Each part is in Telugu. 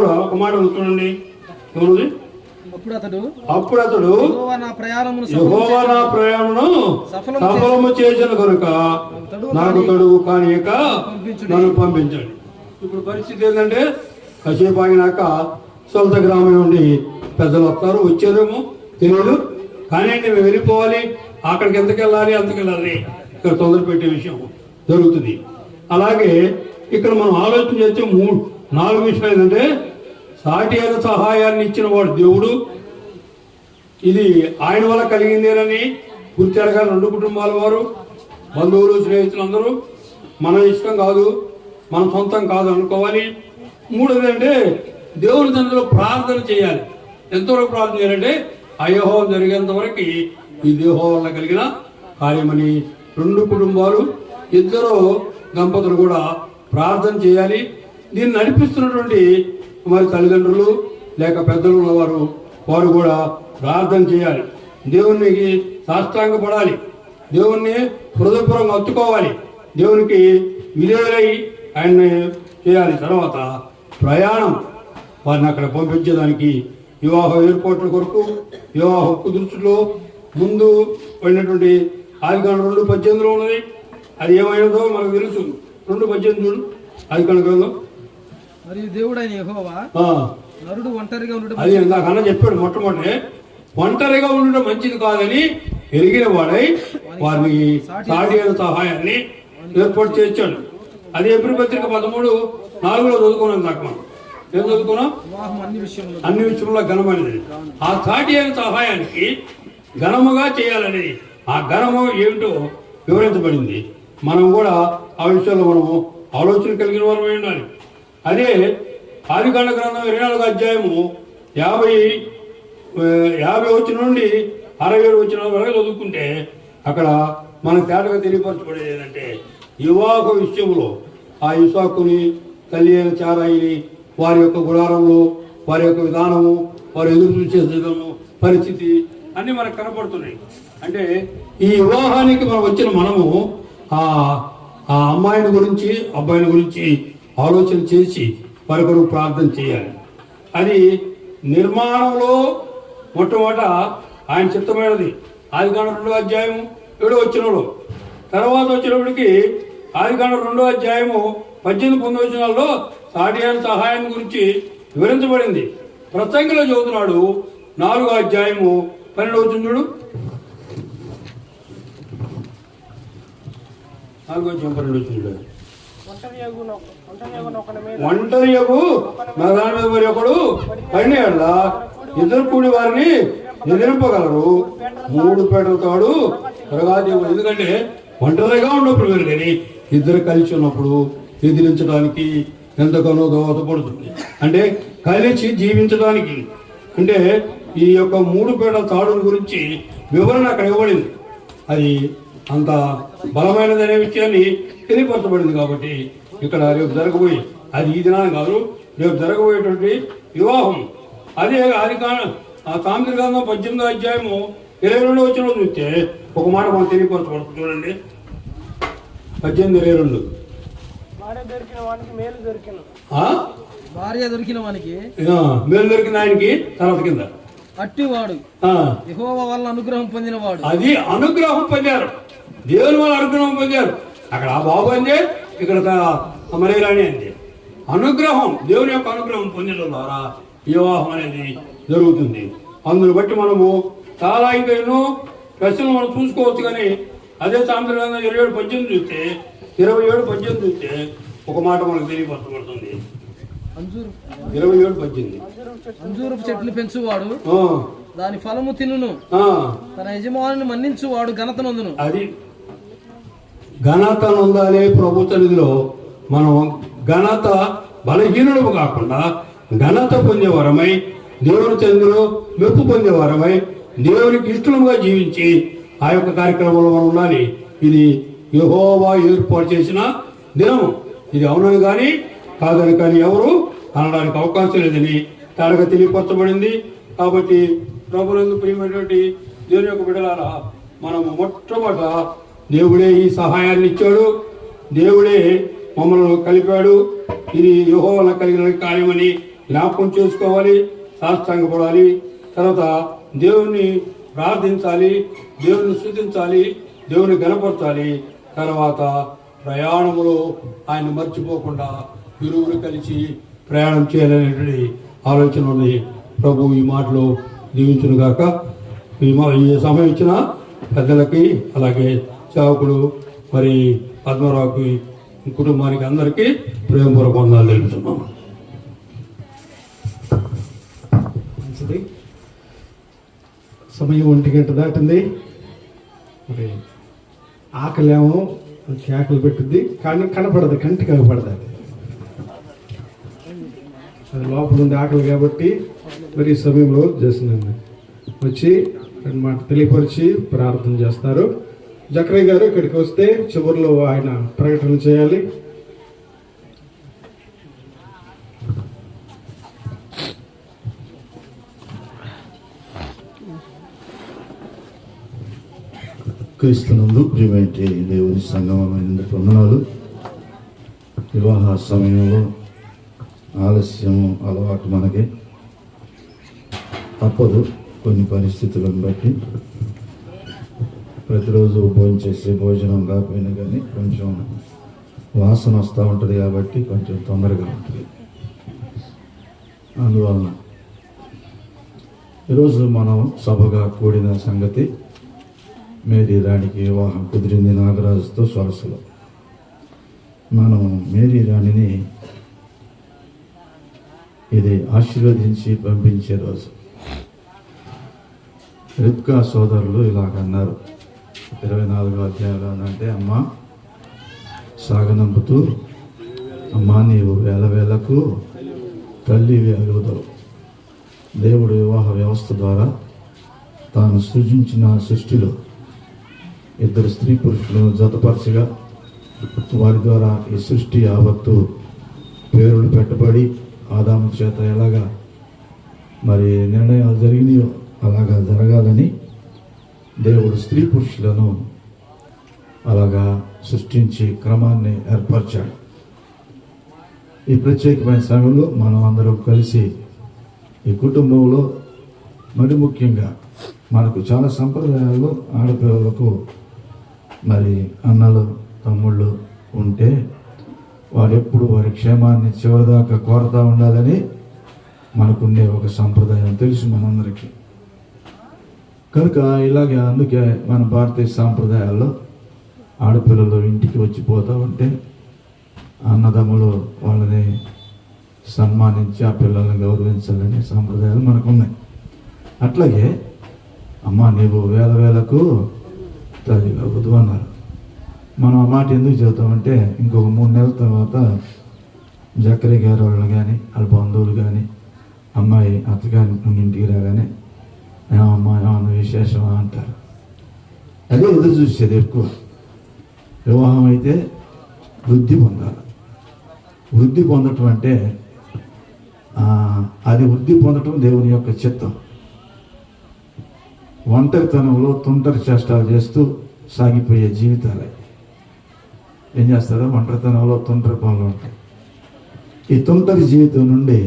అప్పుడు ఒక మాట చూడండి, ఏమన్నది? అప్పుడు అతడు యెహోవా నా ప్రయాణమును సఫలము చేసిన కనుక నాకు తడువు కానియక నన్ను పంపించండి. ఇప్పుడు పరిస్థితి ఏంటంటే కాసేపు ఆగినాక సొంత గ్రామం నుండి పెద్దలు వస్తారు, వచ్చారేమో తెలియదు, కానీ మేము వెళ్ళిపోవాలి, అక్కడికి ఎంతకెళ్ళాలి అంతకెళ్ళాలి, ఇక్కడ తొందర పెట్టే విషయం జరుగుతుంది. అలాగే ఇక్కడ మనం ఆలోచన చేస్తే 4 విషయాలు ఏంటంటే సాటి అయిన సహాయాన్ని ఇచ్చిన వాడు దేవుడు, ఇది ఆయన వల్ల కలిగిందేనని గుర్తెరగాలి. 2 కుటుంబాల వారు, బంధువులు, స్నేహితులు అందరూ మన ఇష్టం కాదు, మన సొంతం కాదు అనుకోవాలి. 3వది అంటే దేవుని తండ్రిలో ప్రార్థన చేయాలి. ఎంతవరకు ప్రార్థన చేయాలంటే అయహోవం జరిగేంత వరకు ఈ దేహం వల్ల కలిగిన కార్యమని 2 కుటుంబాలు, 2 దంపతులు కూడా ప్రార్థన చేయాలి. దీన్ని నడిపిస్తున్నటువంటి మరి తల్లిదండ్రులు లేక పెద్దలు ఉన్నవారు వారు కూడా ప్రార్థన చేయాలి. దేవునికి సాష్టాంగపడాలి, దేవుణ్ణి హృదయపూర్వకంగా హత్తుకోవాలి, దేవునికి విధేయులై ఆయన్ని చేయాలి. తర్వాత ప్రయాణం, వారిని అక్కడ పంపించేదానికి వివాహ ఏర్పాట్ల కొరకు వివాహ కుదుర్చులో ముందు పడినటువంటి ఆదికాండం 2:18 ఉన్నది. అది ఏమైనదో మనకు తెలుసు. 2:18 ఆదికాండ గ్రంథం. మరియు దేవుడైన యెహోవా నరుడు ఒంటరిగా ఉండడం, అది ఇందాకన్నా చెప్పాడు, మొట్టమొదటి ఒంటరిగా ఉండడం మంచిది కాదని ఎరిగిన వాడై వారిని సాటి అయిన సహాయాన్ని ఏర్పాటు చేర్చాడు. అది ఎబ్రీ పత్రిక 13:4 చదువుకున్నాం. దాకా మనం ఏం చదువుకున్నాం? అన్ని విషయంలో ఘనమైనది. ఆ సాటి అయిన సహాయానికి ఘనముగా చేయాలని, ఆ ఘనము ఏమిటో వివరించబడింది. మనం కూడా ఆ విషయంలో మనము ఆలోచన కలిగిన వారు ఉండాలి. అదే ఆదికాండ గ్రంథం 24వ అధ్యాయము 50 వచ్చిన నుండి 67 వచ్చిన వరకు చదువుకుంటే అక్కడ మనకు తేటగా తెలియపరచబడేది ఏంటంటే వివాహ విషయంలో ఆ ఇసాకుని, తల్లి అయిన చారాయిని, వారి యొక్క గుడారంలో వారి యొక్క విధానము, వారు ఎదురు చూసే విధానము, పరిస్థితి అన్నీ మనకు కనపడుతున్నాయి. అంటే ఈ వివాహానికి మనం వచ్చిన మనము ఆ అమ్మాయిని గురించి అబ్బాయిని గురించి ఆలోచన చేసి మరొకరు ప్రార్థన చేయాలి. అది నిర్మాణంలో మొట్టమొదట ఆయన చిత్తమైనది. ఆదికాండం 2వ అధ్యాయము 7వ వచనంలో, తర్వాత వచ్చినప్పటికీ ఆదికాండం 2వ అధ్యాయము 18-19 వచనాల్లో సాటి అయిన సహాయం గురించి వివరించబడింది. ప్రసంగిలో చదువుతున్నాడు 4వ అధ్యాయము 12వ వచనం చూడు. 4వ అధ్యాయం 12వ వచనం చూడు. ఒంటరి యగు నా దాని మీద మరి ఒకడు పడిన ఎడల ఇద్దరు కూడి వారిని ఎదిరింపగలరు, 3 పేటల తాడు త్వరగా దేవుడు. ఎందుకంటే ఒంటరిగా ఉన్నప్పుడు వేరు, కానీ ఇద్దరు కలిసి ఉన్నప్పుడు ఎదిరించడానికి ఎంతగానో దోహదపడుతుంది. అంటే కలిసి జీవించడానికి. అంటే ఈ యొక్క 3 పేటల తాడు గురించి వివరణ అక్కడ ఇవ్వబడింది. అది అంత బలమైనది అనే విషయాన్ని తెలియపరచబడింది. కాబట్టి ఇక్కడ రేపు జరగబోయే, అది ఈ దినాన్ని కాదు, రేపు జరగబోయేటువంటి వివాహం. అదే అది సామెతల గ్రంథం 18వ అధ్యాయము 22వ వచనంలో చూస్తే ఒక మాట మనం తెలియపరచబడుతుంది. చూడండి 18:22. భార్య దొరికిన వానికి మేలు దొరికిన ఆయనకి తర్వాత కింద అట్టివాడు యెహోవా వల్ల అనుగ్రహం పొందినవాడు. అది అనుగ్రహం పొందారు, దేవుని వల్ల అనుగ్రహం పొందారు. అక్కడ ఆ బాబు అందే, ఇక్కడ మరేరాణి అందే. అనుగ్రహం, దేవుని యొక్క అనుగ్రహం పొందడం ద్వారా వివాహం అనేది జరుగుతుంది. అందుని బట్టి మనము చాలా ఇంకా ఎన్నో ప్రశ్నలు మనం చూసుకోవచ్చు. కానీ అదే సామెతల గ్రంథం 27:18 చూస్తే 27:18 చూస్తే ఒక మాట మనకు తెలియపరచబడుతుంది. 27:18 అంజూరపు చెట్లు పెంచువాడు దాని ఫలము తినును, తన యజమానుని మన్నించువాడు ఘనత నొందును. అది ఘనత నొందాలే ప్రభు సన్నిధిలో. మనం ఘనత బలహీనుడు కాకుండా ఘనత పొందేవారమై, దేవుని సన్నిధిలో మెప్పు పొందేవారమై, దేవునికి ఇష్టముగా జీవించి ఆ యొక్క కార్యక్రమంలో మనం ఉండాలి. ఇది యెహోవా ఏర్పాటు చేసిన దినము. ఇది అవునని కానీ కాదని కానీ ఎవరు అనడానికి అవకాశం లేదని తనగా తెలియపరచబడింది. కాబట్టి ప్రభునందు ప్రియమైనటువంటి దేవుని యొక్క బిడ్డలారా, మనము మొట్టమొదట దేవుడే ఈ సహాయాన్ని ఇచ్చాడు, దేవుడే మమ్మల్ని కలిపాడు. ఇది యెహోవా కలిగిన కార్యమని జ్ఞాపకం చేసుకోవాలి, సాష్టాంగపడాలి. తర్వాత దేవుణ్ణి ప్రార్థించాలి, దేవుని స్తుతించాలి, దేవుని గణపరచాలి. తర్వాత ప్రయాణంలో ఆయన మర్చిపోకుండా ఇరువురు కలిసి ప్రయాణం చేయాలనేటువంటి ఆలోచన ఉంది. ప్రభు ఈ మాటలు దీవించును గాక. ఈ సమయం ఇచ్చిన పెద్దలకి, అలాగే సేవకుడు మరి పద్మరావుకి, కుటుంబానికి అందరికీ ప్రేమపూర్వక వందనాలు తెలుపుతున్నాము. మంచిది. సమయం 1 గంట దాటింది. మరి ఆకలేమో కేకలు పెట్టుద్ది, కానీ కనపడదు, కంటికి కనపడదు. అది లోపల ఉంది ఆకలి కాబట్టి మరి ఈ సమయంలో చేస్తున్నాను వచ్చి రెండు మాట తెలియపరిచి ప్రార్థన చేస్తారు. జక్రయ్య గారు ఇక్కడికి వస్తే చివరిలో ఆయన ప్రకటన చేయాలి. క్రీస్తునందు ప్రియమైన దేవుని సంగమమైన వందనాలు. వివాహ సమయంలో ఆలస్యం అలవాటు మనకి తప్పదు. కొన్ని పరిస్థితులను బట్టి ప్రతిరోజు భోజనం చేసే భోజనం కాకపోయినా కానీ కొంచెం వాసన వస్తూ ఉంటుంది కాబట్టి కొంచెం తొందరగా ఉంటుంది. అందువలన ఈరోజు మనం సభగా కూడిన సంగతి, మేరీ రాణికి వివాహం కుదిరింది నాగరాజుతో సరస్సులో. మనం మేరీ రాణిని ఇది ఆశీర్వదించి పంపించే రోజు. రిబ్కా సోదరులు ఇలాగన్నారు 24వ అధ్యాయంలో అంటే, అమ్మ సాగనంపుతూ, అమ్మా నీవు వేల వేలకు తల్లివి అగుదవు. దేవుడు వివాహ వ్యవస్థ ద్వారా తాను సృజించిన సృష్టిలో ఇద్దరు స్త్రీ పురుషులను జతపరచగా వారి ద్వారా ఈ సృష్టి యావత్తు పేరులు పెట్టబడి ఆదాము చేత ఎలాగా మరి నిర్ణయాలు జరిగినాయో అలాగా జరగాలని దేవుడు స్త్రీ పురుషులను అలాగా సృష్టించి క్రమాన్ని ఏర్పరిచాడు. ఈ ప్రత్యేకమైన సమయంలో మనం అందరం కలిసి ఈ కుటుంబంలో మరి ముఖ్యంగా మనకు చాలా సంప్రదాయాలు ఆడపిల్లలకు మరి అన్నలు తమ్ముళ్ళు ఉంటే వారు ఎప్పుడు వారి క్షేమాన్ని చివరిదాకా కోరుతూ ఉండాలని మనకుండే ఒక సంప్రదాయం తెలుసు మనందరికీ. కనుక ఇలాగే అందుకే మన భారతీయ సాంప్రదాయాల్లో ఆడపిల్లలు ఇంటికి వచ్చిపోతూ ఉంటే అన్నదమ్ములు వాళ్ళని సన్మానించి ఆ పిల్లల్ని గౌరవించాలనే సాంప్రదాయాలు మనకున్నాయి. అట్లాగే అమ్మ నీవు వేల వేలకు తల్లి అవ్వదు అన్నారు. మనం ఆ మాట ఎందుకు చెబుతామంటే, ఇంకొక 3 నెలల తర్వాత జక్రయ్య గారు వాళ్ళు కానీ వాళ్ళ బంధువులు కానీ అమ్మాయి అత్తగారి ఇంటికి రాగానే ఏమమ్మా ఏమన్నా విశేషమా అంటారు. అదే ఎదురు చూసేది ఎక్కువ. వివాహం అయితే వృద్ధి పొందాలి. వృద్ధి పొందటం అంటే అది వృద్ధి పొందటం దేవుని యొక్క చిత్తం. ఒంటరితనంలో తుంటరి చేష్టాలు చేస్తూ సాగిపోయే జీవితాలే. ఏం చేస్తారో ఒంటరితనంలో తుంటరి పనులు ఉంటాయి. ఈ తుంటరి జీవితం నుండి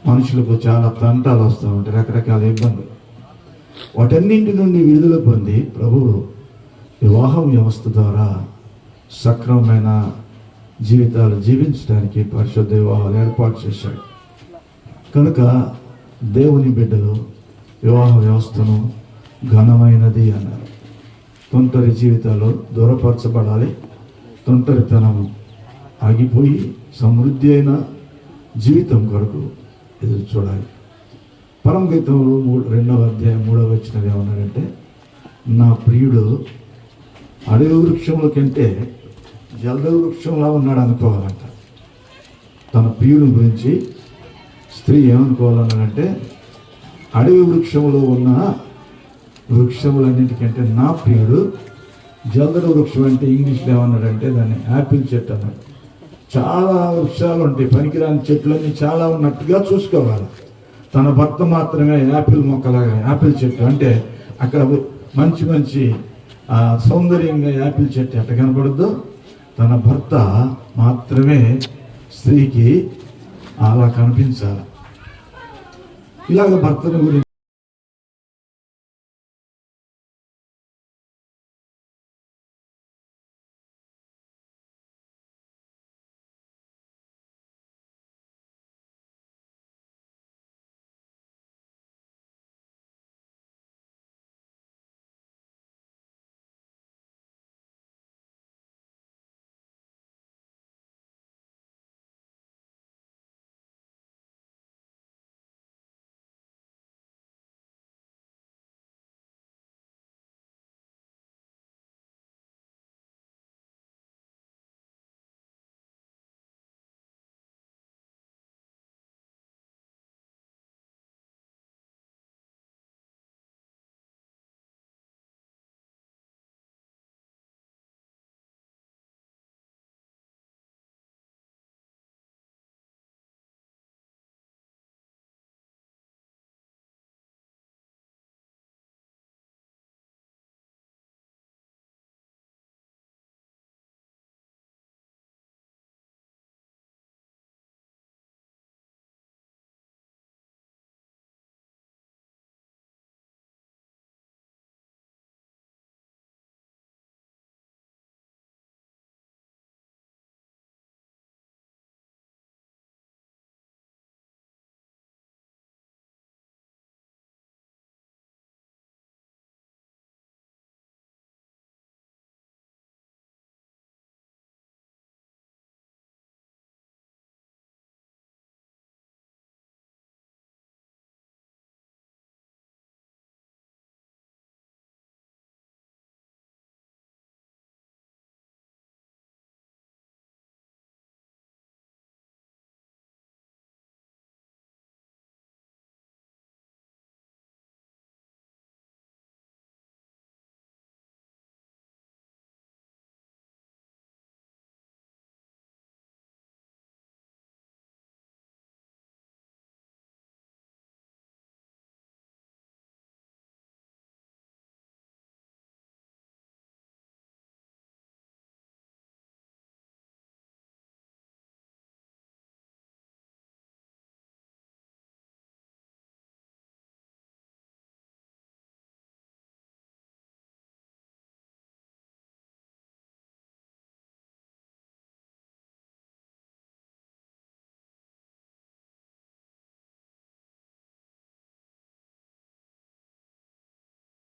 మనుషులకు చాలా తంటాలు వస్తూ ఉంటాయి, రకరకాల ఇబ్బందులు. వాటన్నింటి నుండి విడుదల పొంది ప్రభువు వివాహం వ్యవస్థ ద్వారా సక్రమమైన జీవితాలు జీవించడానికి పరిశుద్ధ వివాహాలు ఏర్పాటు చేశాడు. కనుక దేవుని బిడ్డలు వివాహ వ్యవస్థను ఘనమైనది అన్నారు. తుంటరి జీవితాలు దూరపరచబడాలి. తుంటరితనం ఆగిపోయి సమృద్ధి అయిన జీవితం కొరకు ఎదురు చూడాలి. పరమగీతంలో 2వ అధ్యాయం 3వ వచనం ఏమన్నాడంటే, నా ప్రియుడు అడవి వృక్షముల కంటే జలద వృక్షంలా ఉన్నాడు అనుకోవాలంట. తన ప్రియుడి గురించి స్త్రీ ఏమనుకోవాలన్నాడంటే, అడవి వృక్షములో ఉన్న వృక్షములన్నింటికంటే నా ప్రియుడు జలద వృక్షం అంటే ఇంగ్లీష్లో ఏమన్నాడంటే దాన్ని యాపిల్ చెట్టు అన్నాడు. చాలా వృక్షాలు ఉంటాయి, పనికిరాని చెట్లన్నీ చాలా ఉన్నట్టుగా చూసుకోవాలి. తన భర్త మాత్రమే యాపిల్ మొక్కలాగా, యాపిల్ చెట్టు అంటే అక్కడ మంచి మంచి సౌందర్యంగా యాపిల్ చెట్టు ఎట్ట కనపడద్దు, తన భర్త మాత్రమే స్త్రీకి అలా కనిపించాలి. ఇలాగ భర్తను గురించి